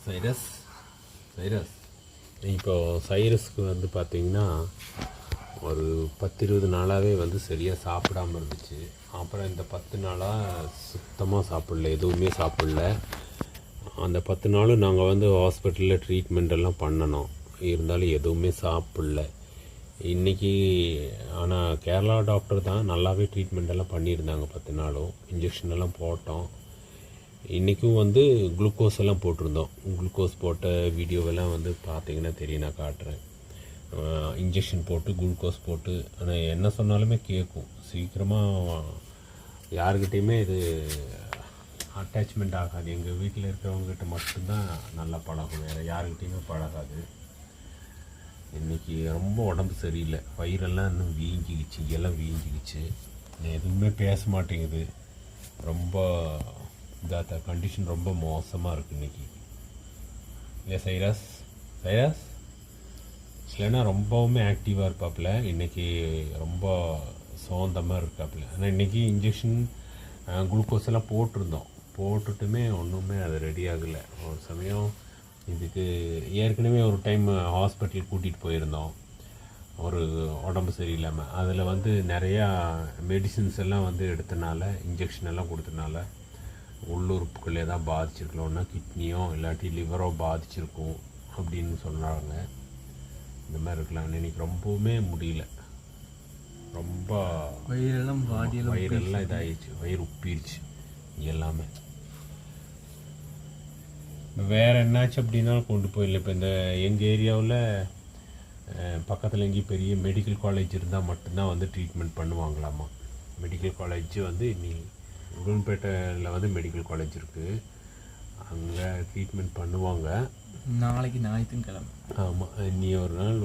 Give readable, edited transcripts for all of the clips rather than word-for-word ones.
சைரஸ் சைரஸ் இப்போது சைரஸ்க்கு வந்து பார்த்திங்கன்னா ஒரு 10-20 நாளாகவே வந்து சரியாக சாப்பிடாமல் இருந்துச்சு. அப்புறம் இந்த 10 நாளாக சுத்தமாக சாப்பிடல, எதுவுமே சாப்பிடல. அந்த 10 நாளும் நாங்கள் வந்து ஹாஸ்பிட்டலில் ட்ரீட்மெண்ட் எல்லாம் பண்ணணும், இருந்தாலும் எதுவுமே சாப்பிடல. இன்றைக்கி ஆனால் கேரளா டாக்டர் தான் நல்லாவே ட்ரீட்மெண்ட் எல்லாம் பண்ணியிருந்தாங்க. 10 நாளும் இன்ஜெக்ஷன் எல்லாம் போட்டோம். இன்றைக்கும் வந்து குளுக்கோஸ் எல்லாம் போட்டிருந்தோம். குளுக்கோஸ் போட்ட வீடியோவெல்லாம் வந்து பார்த்திங்கன்னா தெரியும், நான் காட்டுறேன். இன்ஜெக்ஷன் போட்டு குளுக்கோஸ் போட்டு, ஆனால் என்ன சொன்னாலுமே கேட்கும் சீக்கிரமாக. யாருக்கிட்டேயுமே இது அட்டாச்மெண்ட் ஆகாது. எங்கள் வீட்டில் இருக்கிறவங்ககிட்ட மட்டும்தான் நல்லா பழகும், வேறு யாருக்கிட்டேயுமே பழகாது. இன்றைக்கி ரொம்ப உடம்பு சரியில்லை, வயிறெல்லாம் இன்னும் வீங்கிக்கிச்சு, இங்கெல்லாம் வீங்கிக்கிச்சு. எதுவுமே பேச மாட்டேங்குது. ரொம்ப இதாக கண்டிஷன் ரொம்ப மோசமாக இருக்குது இன்றைக்கி. இல்லை சைரஸ் சைரஸ் இல்லைன்னா ரொம்பவுமே ஆக்டிவாக இருப்பாப்புல. இன்றைக்கி ரொம்ப சோந்தமாக இருக்காப்புல. ஆனால் இன்றைக்கி இன்ஜெக்ஷன் குளுக்கோஸ் எல்லாம் போட்டுட்டுமே ஒன்றுமே அது ரெடி ஆகலை. ஒரு சமயம் இதுக்கு ஏற்கனவே ஒரு டைம் ஹாஸ்பிட்டல் கூட்டிகிட்டு போயிருந்தோம், ஒரு உடம்பு சரியில்லாமல். அதில் வந்து நிறையா மெடிசின்ஸ் எல்லாம் வந்து எடுத்தனால, இன்ஜெக்ஷன் எல்லாம் கொடுத்தனால உள்ளுறுப்புகள் எதாவது பாதிச்சிருக்கலோன்னா கிட்னியோ இல்லாட்டி லிவரோ பாதிச்சிருக்கும் அப்படின்னு சொல்கிறாங்க. இந்த மாதிரி இருக்கலாம். இன்றைக்கி ரொம்பவுமே முடியல, ரொம்ப வயிறெல்லாம் இதாகிடுச்சு, வயிறு உப்பிடுச்சு எல்லாமே. வேறு என்னாச்சு அப்படின்னா கொண்டு போயிடல. இப்போ இந்த எங்கள் ஏரியாவில் பக்கத்தில் எங்கேயும் பெரிய மெடிக்கல் காலேஜ் இருந்தால் மட்டும்தான் வந்து ட்ரீட்மெண்ட் பண்ணுவாங்களாமா. மெடிக்கல் காலேஜ் வந்து உடன்பேட்டையில் வந்து மெடிக்கல் காலேஜ் இருக்குது, அங்கே ட்ரீட்மெண்ட் பண்ணுவாங்க. நாளைக்கு ஞாயிற்றுக்கிழமை. ஆமாம், இனி ஒரு நாள்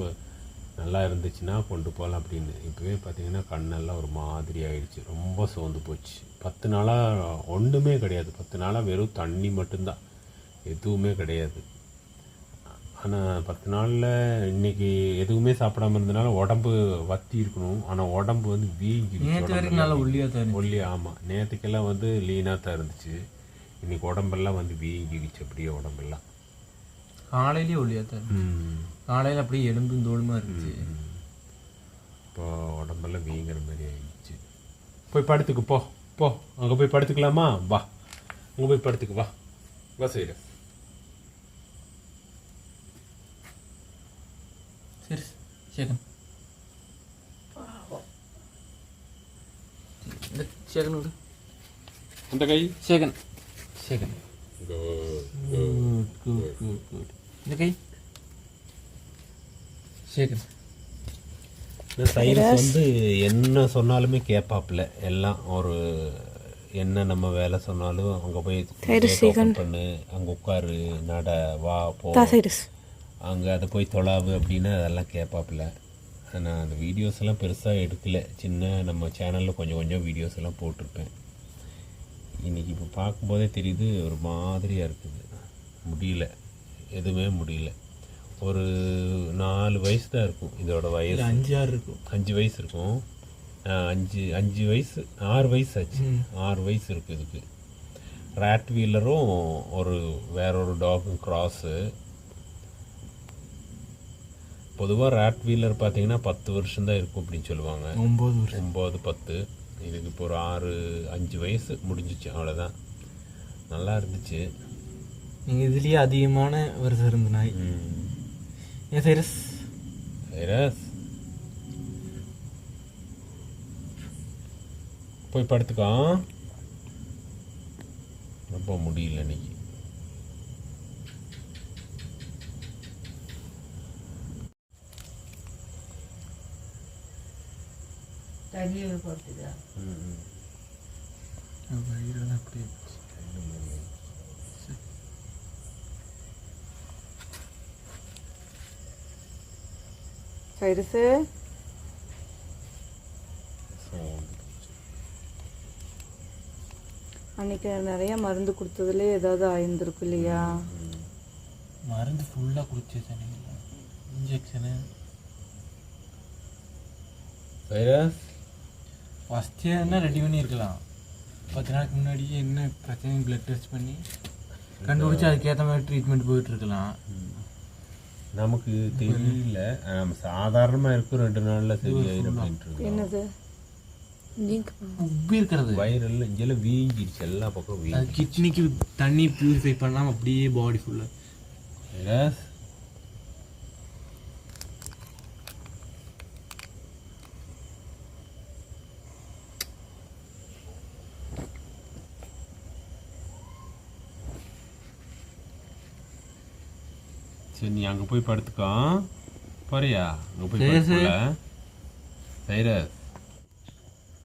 நல்லா இருந்துச்சுன்னா கொண்டு போகலாம் அப்படின்னு. இப்போவே பார்த்திங்கன்னா கண்ணெல்லாம் ஒரு மாதிரி ஆகிடுச்சு, ரொம்ப சோர்ந்து போச்சு. 10 நாளாக ஒன்றுமே கிடையாது. 10 நாளாக வெறும் தண்ணி மட்டும்தான், எதுவுமே கிடையாது. ஆனால் 10 நாளில் இன்றைக்கி எதுவுமே சாப்பிடாமல் இருந்தனால உடம்பு வத்தி இருக்கணும், ஆனால் உடம்பு வந்து வீங்கிடுச்சு. ஒல்லியா ஆமாம், நேற்றுக்கெல்லாம் வந்து லீனாக தான் இருந்துச்சு. இன்றைக்கி உடம்பெல்லாம் வந்து வீங்கிடுச்சு, அப்படியே உடம்பெல்லாம். காலையிலேயே ஒல்லியாக தான் காலையில் அப்படியே எலும்பும் தோலுமா இருந்துச்சு. இப்போ உடம்பெல்லாம் வீங்கிற மாதிரி ஆயிடுச்சு. போய் படுத்துக்கு போ போ, அங்கே போய் படுத்துக்கலாமா? வா, அங்கே போய் படுத்துக்கு வா வா சரி. சரி சேகன், இந்த சேகன் விடு, அந்த கை சேகன் சேகன், இந்த கை சேகன். சைரஸ் வந்து என்ன சொன்னாலுமே கேட்பாப்புல. எல்லாம் ஒரு என்ன நம்ம வேலை சொன்னாலும் அங்கே போய் பண்ணு, அங்கே உட்காரு, நட, வா போ, அங்கே அதை போய் தொலாவு அப்படின்னு அதெல்லாம் கேட்பாப்புல. நான் அந்த வீடியோஸ் எல்லாம் பெருசாக எடுக்கலை, சின்ன நம்ம சேனலில் கொஞ்சம் கொஞ்சம் வீடியோஸ் எல்லாம் போட்டிருப்பேன். இன்றைக்கி இப்போ பார்க்கும்போதே தெரியுது ஒரு மாதிரியாக இருக்குது, முடியல, எதுவுமே முடியல. ஒரு 4 வயசு தான் இருக்கும் இதோட வயசு, 5-6 இருக்கும், 5 வயசு இருக்கும். 5 வயசு 6 வயசு ஆச்சு, 6 வயசு இருக்குது இதுக்கு. ராட் வீலரும் ஒரு வேறொரு டாகும் கிராஸு. பொதுவாக ராட் வீலர் பார்த்தீங்கன்னா 10 வருஷம்தான் இருக்கும் அப்படின்னு சொல்லுவாங்க, 9-10. இதுக்கு இப்போ ஒரு 5 வயசு முடிஞ்சிச்சு, அவ்வளோதான். நல்லா இருந்துச்சு. நீங்கள் இதுலேயே அதிகமான வருஷம் இருந்த நாய். ஏன் சைரஸ் சைரஸ் போய் படுத்துக்கோ, ரொம்ப முடியல இன்னைக்கு. சைரஸு அன்னைக்கு நிறைய மருந்து கொடுத்ததுலேயே ஏதாவது ஆயிருந்திருக்கும் இல்லையா? மருந்து ஃபுல்லாக குடிச்சு இன்ஜெக்ஷனு. சைரஸ் ஃபஸ்ட்டு என்ன ரெடி பண்ணியிருக்கலாம், 10 நாளுக்கு முன்னாடியே என்ன பிரச்சனை பிளட் டெஸ்ட் பண்ணி கண்டுபிடிச்சு அதுக்கேற்ற மாதிரி ட்ரீட்மெண்ட் போயிட்டு இருக்கலாம். நமக்கு தெரியல, நம்ம சாதாரணமாக இருக்கும் 2 நாளில் சரியாயிரும் அப்படின்ட்டு இருக்கோம். என்னது உப்பி இருக்கிறது வயிறெல்லாம் இங்கெல்லாம் வீங்கிடுச்சு, எல்லா பக்கம் அது வீங்கி. கிட்னிக்கு தண்ணி பியூரிஃபை பண்ணாமல் அப்படியே பாடி ஃபுல்லாக. வைரஸ் சரி, நீ அங்கே போய் படுத்துக்கோ. போறியா? அங்கே போய் படுத்துக்கல வைரஸ்.